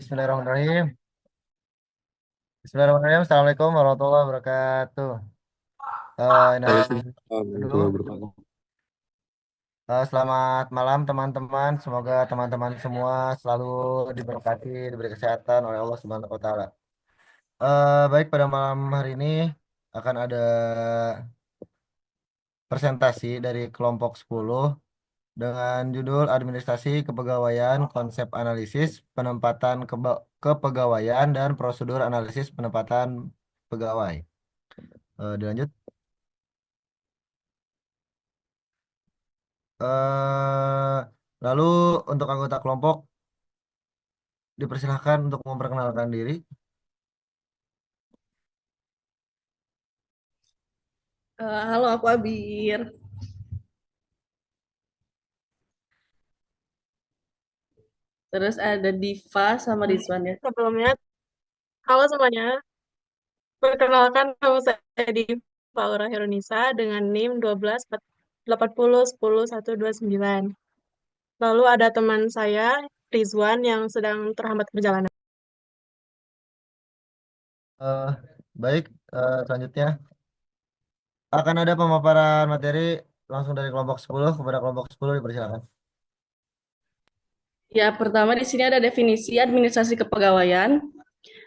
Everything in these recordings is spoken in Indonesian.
Bismillahirrahmanirrahim. Bismillahirrahmanirrahim. Assalamualaikum warahmatullahi wabarakatuh. Waalaikumsalam Aduh, warahmatullahi wabarakatuh. selamat malam teman-teman. Semoga teman-teman semua selalu diberkati, diberi kesehatan oleh Allah Subhanahu wa taala. Baik, pada malam hari ini akan ada presentasi dari kelompok 10 dengan judul Administrasi Kepegawaian, Konsep Analisis, Penempatan Kepegawaian dan Prosedur Analisis Penempatan Pegawai. Dilanjut. eh Lalu untuk anggota kelompok dipersilahkan untuk memperkenalkan diri. Halo, aku Abir. Terus ada Diva sama Rizwan ya. Sebelumnya, halo semuanya. Perkenalkan, nama saya Diva Aura Herunisa dengan NIM 1280101129. Lalu ada teman saya, Rizwan, yang sedang terhambat perjalanan. Eh, Baik, selanjutnya akan ada pemaparan materi langsung dari kelompok 10 kepada kelompok 10 dipersilakan. Ya, pertama di sini ada definisi administrasi kepegawaian.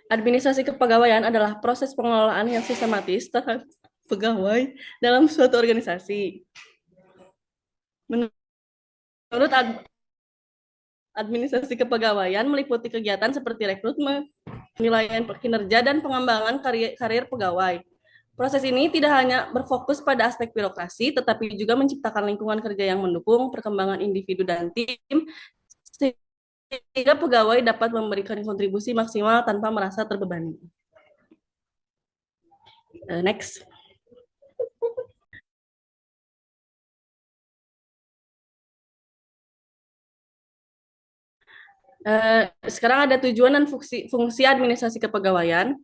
Administrasi kepegawaian adalah proses pengelolaan yang sistematis terhadap pegawai dalam suatu organisasi. Menurut administrasi kepegawaian meliputi kegiatan seperti rekrutmen, penilaian kinerja, dan pengembangan karir pegawai. Proses ini tidak hanya berfokus pada aspek birokrasi, tetapi juga menciptakan lingkungan kerja yang mendukung perkembangan individu dan tim, sehingga pegawai dapat memberikan kontribusi maksimal tanpa merasa terbebani. Next. Sekarang ada tujuan dan fungsi administrasi kepegawaian.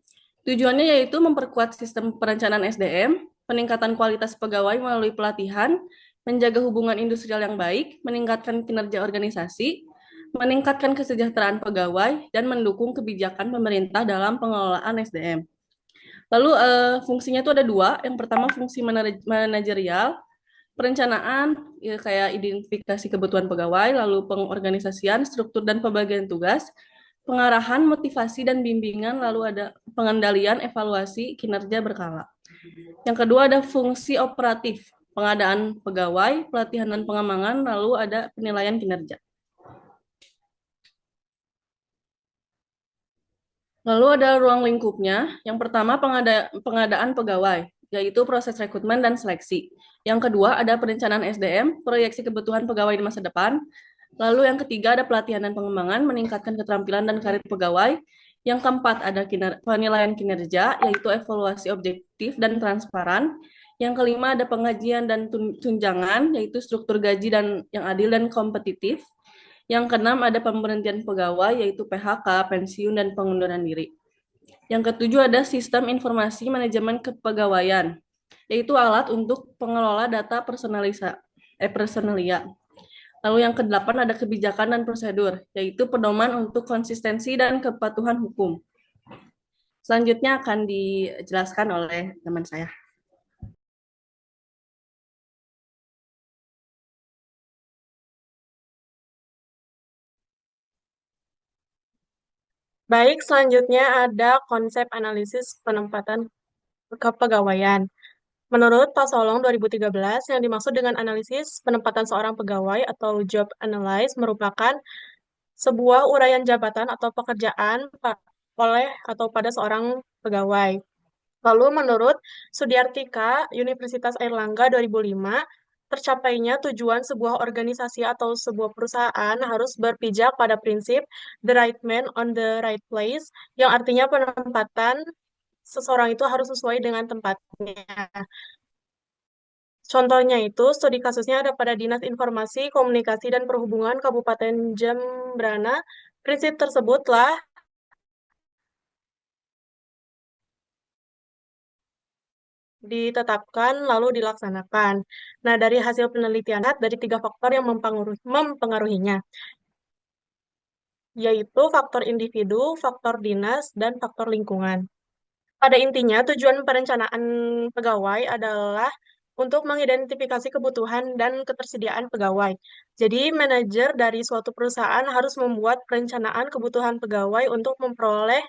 Tujuannya yaitu memperkuat sistem perencanaan SDM, peningkatan kualitas pegawai melalui pelatihan, menjaga hubungan industrial yang baik, meningkatkan kinerja organisasi, meningkatkan kesejahteraan pegawai, dan mendukung kebijakan pemerintah dalam pengelolaan SDM. Lalu fungsinya itu ada dua. Yang pertama fungsi manajerial, perencanaan ya, kayak identifikasi kebutuhan pegawai, lalu pengorganisasian, struktur dan pembagian tugas, pengarahan, motivasi dan bimbingan, lalu ada pengendalian, evaluasi, kinerja berkala. Yang kedua ada fungsi operatif, pengadaan pegawai, pelatihan dan pengembangan, lalu ada penilaian kinerja. Lalu ada ruang lingkupnya. Yang pertama pengadaan pegawai, yaitu proses rekrutmen dan seleksi. Yang kedua ada perencanaan SDM, proyeksi kebutuhan pegawai di masa depan. Lalu yang ketiga ada pelatihan dan pengembangan, meningkatkan keterampilan dan karir pegawai. Yang keempat ada penilaian kinerja, yaitu evaluasi objektif dan transparan. Yang kelima ada pengajian dan tunjangan, yaitu struktur gaji dan yang adil dan kompetitif. Yang keenam ada pemberhentian pegawai, yaitu PHK, pensiun, dan pengunduran diri. Yang ketujuh ada sistem informasi manajemen kepegawaian, yaitu alat untuk pengelola data personalia. Lalu yang kedelapan ada kebijakan dan prosedur, yaitu pedoman untuk konsistensi dan kepatuhan hukum. Selanjutnya akan dijelaskan oleh teman saya. Baik, selanjutnya ada konsep analisis penempatan kepegawaian. Menurut Pak Solong 2013, yang dimaksud dengan analisis penempatan seorang pegawai atau job analysis merupakan sebuah uraian jabatan atau pekerjaan oleh atau pada seorang pegawai. Lalu menurut Sudiartika, Universitas Airlangga 2005, tercapainya tujuan sebuah organisasi atau sebuah perusahaan harus berpijak pada prinsip the right man on the right place, yang artinya penempatan seseorang itu harus sesuai dengan tempatnya. Contohnya itu, studi kasusnya ada pada Dinas Informasi, Komunikasi, dan Perhubungan Kabupaten Jembrana. Prinsip tersebutlah ditetapkan lalu dilaksanakan. Nah, dari hasil penelitian dari tiga faktor yang mempengaruhinya. yaitu faktor individu, faktor dinas, dan faktor lingkungan. Pada intinya, tujuan perencanaan pegawai adalah untuk mengidentifikasi kebutuhan dan ketersediaan pegawai. Jadi, manajer dari suatu perusahaan harus membuat perencanaan kebutuhan pegawai untuk memperoleh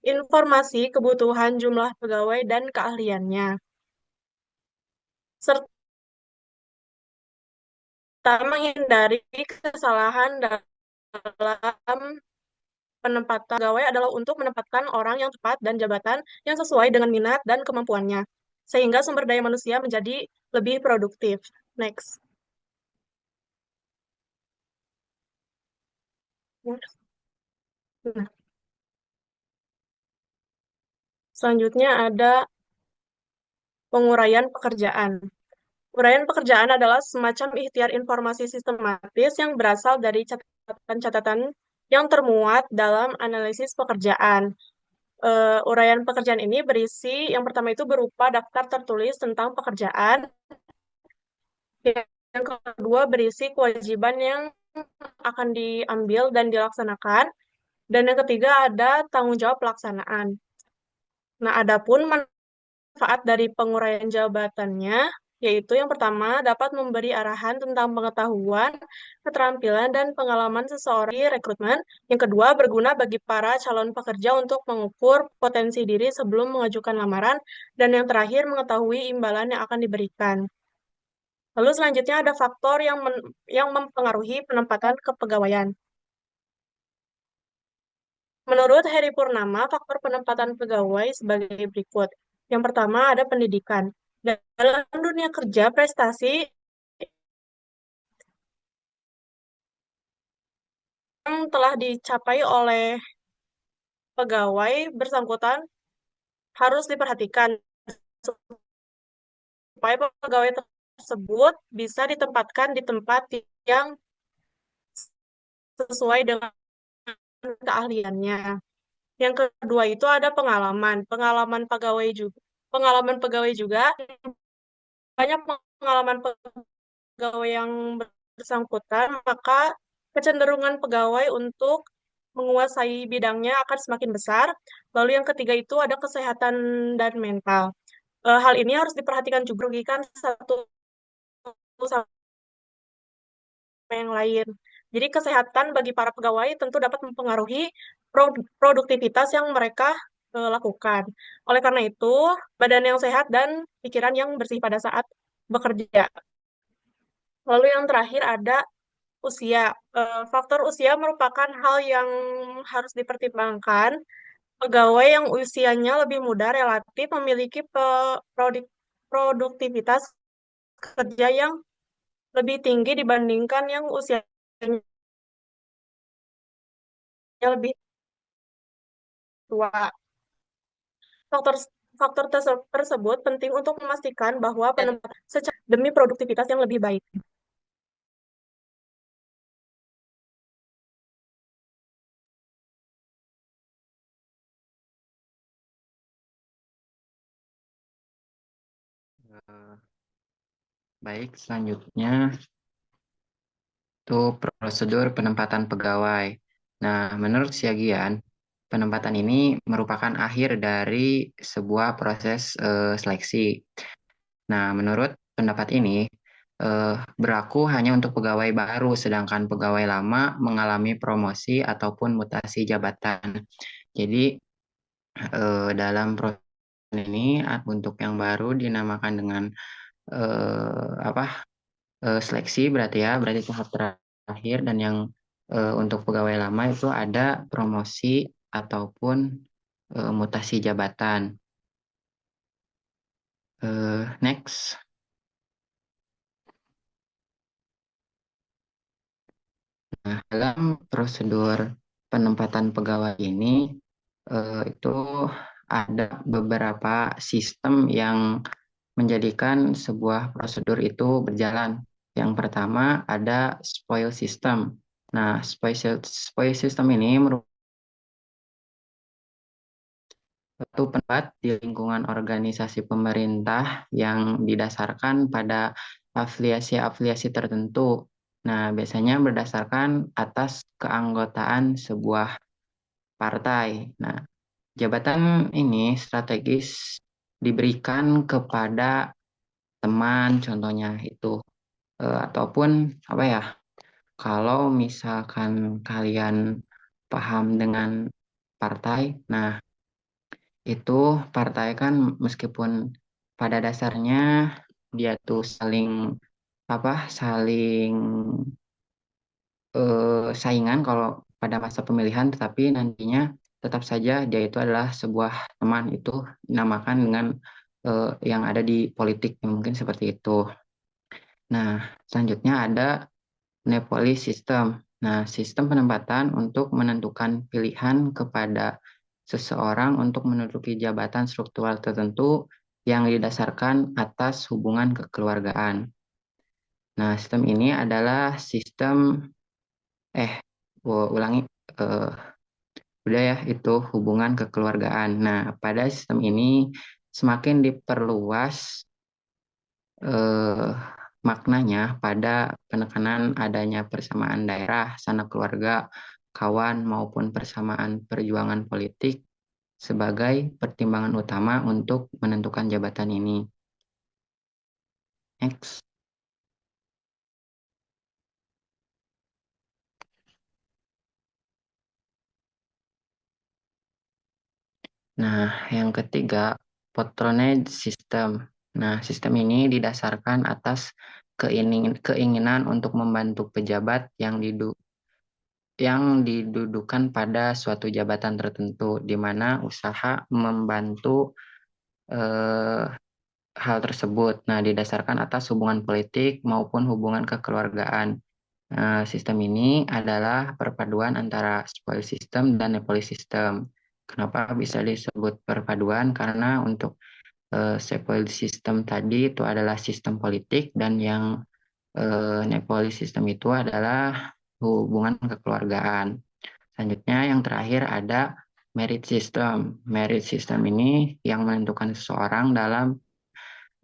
informasi kebutuhan jumlah pegawai dan keahliannya, serta menghindari kesalahan dalam penempatan pegawai adalah untuk menempatkan orang yang tepat dan jabatan yang sesuai dengan minat dan kemampuannya, sehingga sumber daya manusia menjadi lebih produktif. Next. Nah, selanjutnya ada penguraian pekerjaan. Uraian pekerjaan adalah semacam ikhtiar informasi sistematis yang berasal dari catatan-catatan yang termuat dalam analisis pekerjaan. Uraian pekerjaan ini berisi, yang pertama itu berupa daftar tertulis tentang pekerjaan, yang kedua berisi kewajiban yang akan diambil dan dilaksanakan, dan yang ketiga ada tanggung jawab pelaksanaan. Nah, adapun manfaat dari penguraian jabatannya, yaitu yang pertama dapat memberi arahan tentang pengetahuan, keterampilan, dan pengalaman seseorang di rekrutmen. Yang kedua, berguna bagi para calon pekerja untuk mengukur potensi diri sebelum mengajukan lamaran. Dan yang terakhir, mengetahui imbalan yang akan diberikan. Lalu selanjutnya ada faktor yang mempengaruhi penempatan kepegawaian. Menurut Heri Purnama, faktor penempatan pegawai sebagai berikut. Yang pertama ada pendidikan. Dalam dunia kerja, prestasi yang telah dicapai oleh pegawai bersangkutan harus diperhatikan supaya pegawai tersebut bisa ditempatkan di tempat yang sesuai dengan keahliannya. Yang kedua itu ada pengalaman. Pengalaman pegawai juga banyak pengalaman pegawai yang bersangkutan, maka kecenderungan pegawai untuk menguasai bidangnya akan semakin besar. Lalu yang ketiga itu ada kesehatan dan mental. Hal ini harus diperhatikan juga merugikan satu sama yang lain. Jadi kesehatan bagi para pegawai tentu dapat mempengaruhi produktivitas yang mereka lakukan. Oleh karena itu, badan yang sehat dan pikiran yang bersih pada saat bekerja. Lalu yang terakhir ada usia. Faktor usia merupakan hal yang harus dipertimbangkan. Pegawai yang usianya lebih muda relatif memiliki produktivitas kerja yang lebih tinggi dibandingkan yang usianya lebih tua. Faktor faktor tersebut penting untuk memastikan bahwa penempatan demi produktivitas yang lebih baik. Eh, Baik, selanjutnya itu prosedur penempatan pegawai. Nah, menurut Siagian, penempatan ini merupakan akhir dari sebuah proses seleksi. Nah, menurut pendapat ini, berlaku hanya untuk pegawai baru, sedangkan pegawai lama mengalami promosi ataupun mutasi jabatan. Jadi, dalam proses ini, untuk yang baru dinamakan dengan apa seleksi berarti tahap terakhir, dan yang untuk pegawai lama itu ada promosi ataupun mutasi jabatan. Next. Nah, dalam prosedur penempatan pegawai ini itu ada beberapa sistem yang menjadikan sebuah prosedur itu berjalan. Yang pertama ada spoil system. Nah, spoil system ini merupakan suatu tempat di lingkungan organisasi pemerintah yang didasarkan pada afiliasi-afiliasi tertentu. Nah, biasanya berdasarkan atas keanggotaan sebuah partai. Nah, jabatan ini strategis diberikan kepada teman, contohnya itu, ataupun apa ya? Kalau misalkan kalian paham dengan partai, nah itu partai kan meskipun pada dasarnya dia tuh saling apa? Saling saingan kalau pada masa pemilihan, tetapi nantinya tetap saja dia itu adalah sebuah teman itu dinamakan dengan yang ada di politik mungkin seperti itu. Nah, selanjutnya ada Nepolis System. Nah, sistem penempatan untuk menentukan pilihan kepada seseorang untuk menduduki jabatan struktural tertentu yang didasarkan atas hubungan kekeluargaan. Nah, sistem ini adalah sistem, eh, ulangi, eh, udah ya, itu hubungan kekeluargaan. Nah, pada sistem ini semakin diperluas eh, maknanya pada penekanan adanya persamaan daerah, sanak keluarga, kawan, maupun persamaan perjuangan politik sebagai pertimbangan utama untuk menentukan jabatan ini. Next. Nah, yang ketiga, patronage system. Nah, sistem ini didasarkan atas keinginan untuk membantu pejabat yang didudukan pada suatu jabatan tertentu, di mana usaha membantu eh, hal tersebut. Nah, didasarkan atas hubungan politik maupun hubungan kekeluargaan. Nah, sistem ini adalah perpaduan antara spoil system dan nepolis system. Kenapa bisa disebut perpaduan? Karena untuk spoil system tadi itu adalah sistem politik dan yang nepolis system itu adalah hubungan kekeluargaan. Selanjutnya yang terakhir ada merit system. Merit system ini yang menentukan seseorang dalam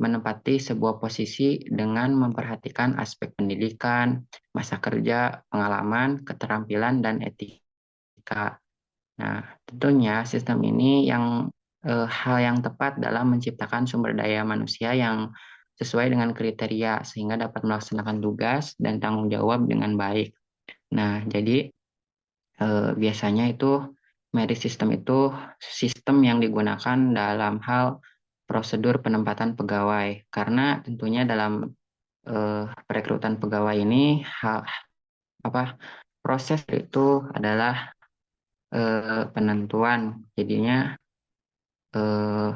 menempati sebuah posisi dengan memperhatikan aspek pendidikan, masa kerja, pengalaman, keterampilan, dan etika. Nah, tentunya sistem ini hal yang tepat dalam menciptakan sumber daya manusia yang sesuai dengan kriteria sehingga dapat melaksanakan tugas dan tanggung jawab dengan baik. Nah, jadi biasanya itu merit system itu sistem yang digunakan dalam hal prosedur penempatan pegawai karena tentunya dalam perekrutan pegawai ini apa proses itu adalah penentuan jadinya eh,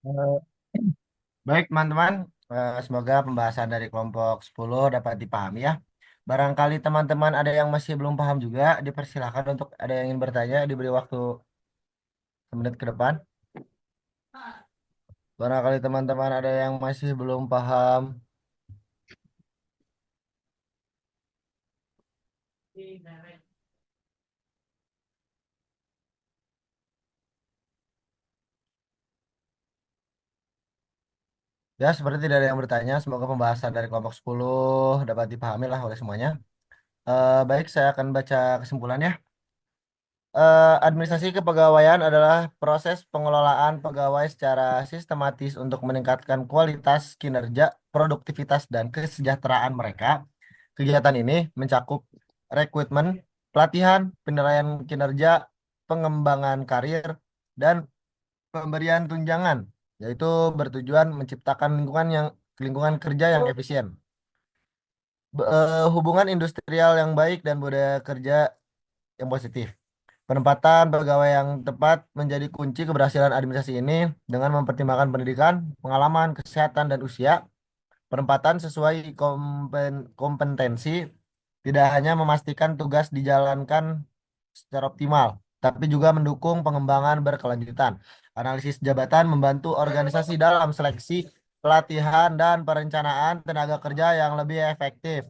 Eh, Baik teman-teman, semoga pembahasan dari kelompok 10 dapat dipahami ya. Barangkali teman-teman ada yang masih belum paham juga, dipersilakan untuk ada yang ingin bertanya, diberi waktu semenit ke depan. Barangkali teman-teman ada yang masih belum paham. Ya, seperti tidak ada yang bertanya, semoga pembahasan dari kelompok 10 dapat dipahami lah oleh semuanya. Baik, saya akan baca kesimpulannya. Administrasi kepegawaian adalah proses pengelolaan pegawai secara sistematis untuk meningkatkan kualitas kinerja, produktivitas, dan kesejahteraan mereka. Kegiatan ini mencakup rekrutmen, pelatihan, penilaian kinerja, pengembangan karir, dan pemberian tunjangan, yaitu bertujuan menciptakan lingkungan kerja yang efisien. Hubungan industrial yang baik dan budaya kerja yang positif. Penempatan pegawai yang tepat menjadi kunci keberhasilan administrasi ini dengan mempertimbangkan pendidikan, pengalaman, kesehatan, dan usia. Penempatan sesuai kompetensi tidak hanya memastikan tugas dijalankan secara optimal, tapi juga mendukung pengembangan berkelanjutan. Analisis jabatan membantu organisasi dalam seleksi, pelatihan, dan perencanaan tenaga kerja yang lebih efektif.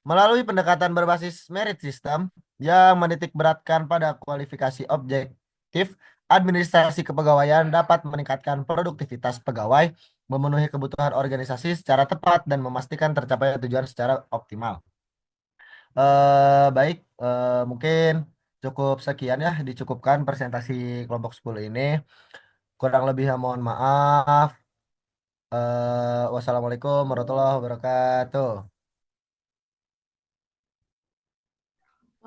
Melalui pendekatan berbasis merit system yang menitik beratkan pada kualifikasi objektif, administrasi kepegawaian dapat meningkatkan produktivitas pegawai, memenuhi kebutuhan organisasi secara tepat, dan memastikan tercapainya tujuan secara optimal. Baik, mungkin cukup sekian ya, dicukupkan presentasi kelompok 10 ini. Kurang lebihnya mohon maaf. Wassalamualaikum warahmatullahi wabarakatuh.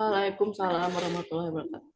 Waalaikumsalam warahmatullahi wabarakatuh.